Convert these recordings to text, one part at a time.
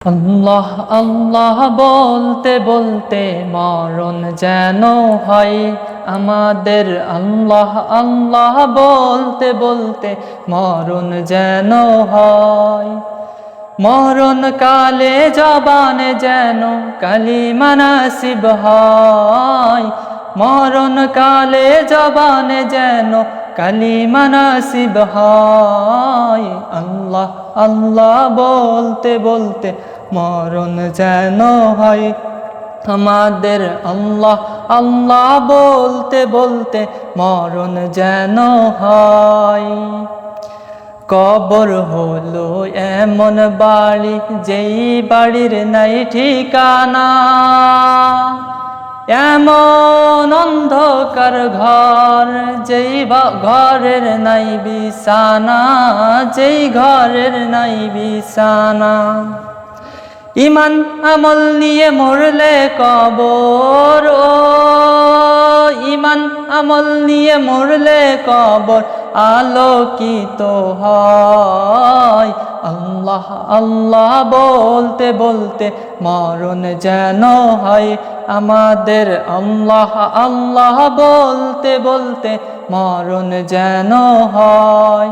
আল্লাহ আল্লাহ বলতে বলতে মরণ যেন হয় আমাদের। আল্লাহ আল্লাহ বলতে বলতে মরণ যেন হয়। মরণ কালে জবানে যেন কালিমা নাসিব হয়। মরণ কালে জবানে যেন কালিমা নাসিব হয়। আল্লাহ আল্লাহ বলতে বলতে মরণ যেন হয় আমাদের। আল্লাহ আল্লাহ বলতে বলতে মরণ যেন হয়। কবর হলো এমন বাড়ি যেই বাড়ির নাই ঠিকানা, এমন অন্ধকার ঘর যেই ঘরের নাই বিছানা, যেই ঘরের নাই বিছানা। ইমান আমল নিয়ে মরলে কবর, ও ইমান আমল নিয়ে মরলে কবর আলোকিত হয়। আল্লাহ আল্লাহ বলতে বলতে মরণ যেন হয় আমাদের। আল্লাহ আল্লাহ বলতে বলতে মরণ যেন হয়।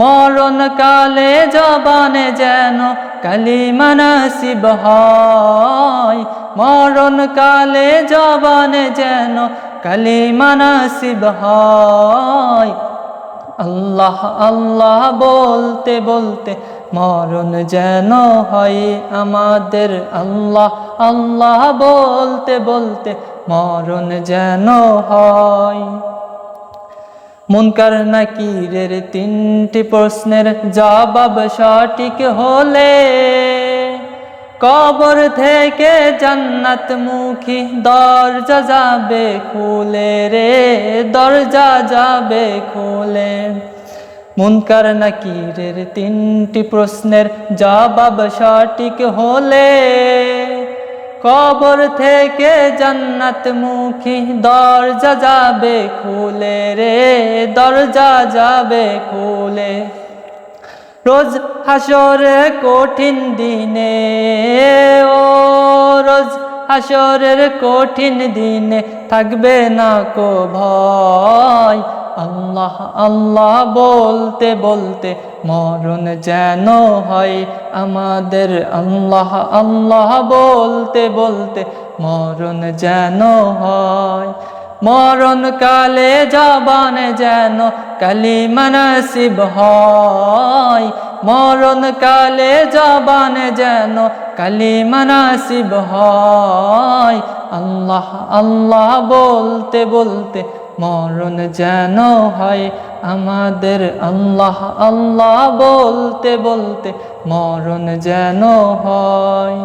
মরণ কালে জবানে যেন কালিমা নাসিব হয়। মরণ কালে জবানে যেন কালিমা নাসিব হয়। আল্লাহ আল্লাহ বলতে বলতে মরণ যেন হয় আমাদের। আল্লাহ আল্লাহ বলতে বলতে মরণ যেন হয়। মুনকার নাকিরের তিনটি প্রশ্নের জবাব সঠিক হলে কবর থেকে জান্নাত মুখী দরজা যাবে খুলে রে, দরজা যাবে খুলে। মুনকার নাকিরের তিনটি প্রশ্নের জবাব সঠিক হলে কবর থেকে জান্নাত মুখী দরজা যাবে খুলে রে, দরজা যাবে খুলে। রোজ হাসরের কঠিন দিনে, ও রোজ হাসরের কঠিন দিনে থাকবে না কো ভয়। আল্লাহ আল্লাহ বলতে বলতে মরণ যেন হয় আমাদের। আল্লাহ আল্লাহ বলতে বলতে মরণ যেন হয়। মরণ কালে জবানে যেন কালিমা নাসিব হয়। মরণ কালে জবানে যেন কালিমা নাসিব হয়। আল্লাহ আল্লাহ বলতে বলতে মরণ যেন হয় আমাদের। আল্লাহ আল্লাহ বলতে বলতে মরণ যেন হয়।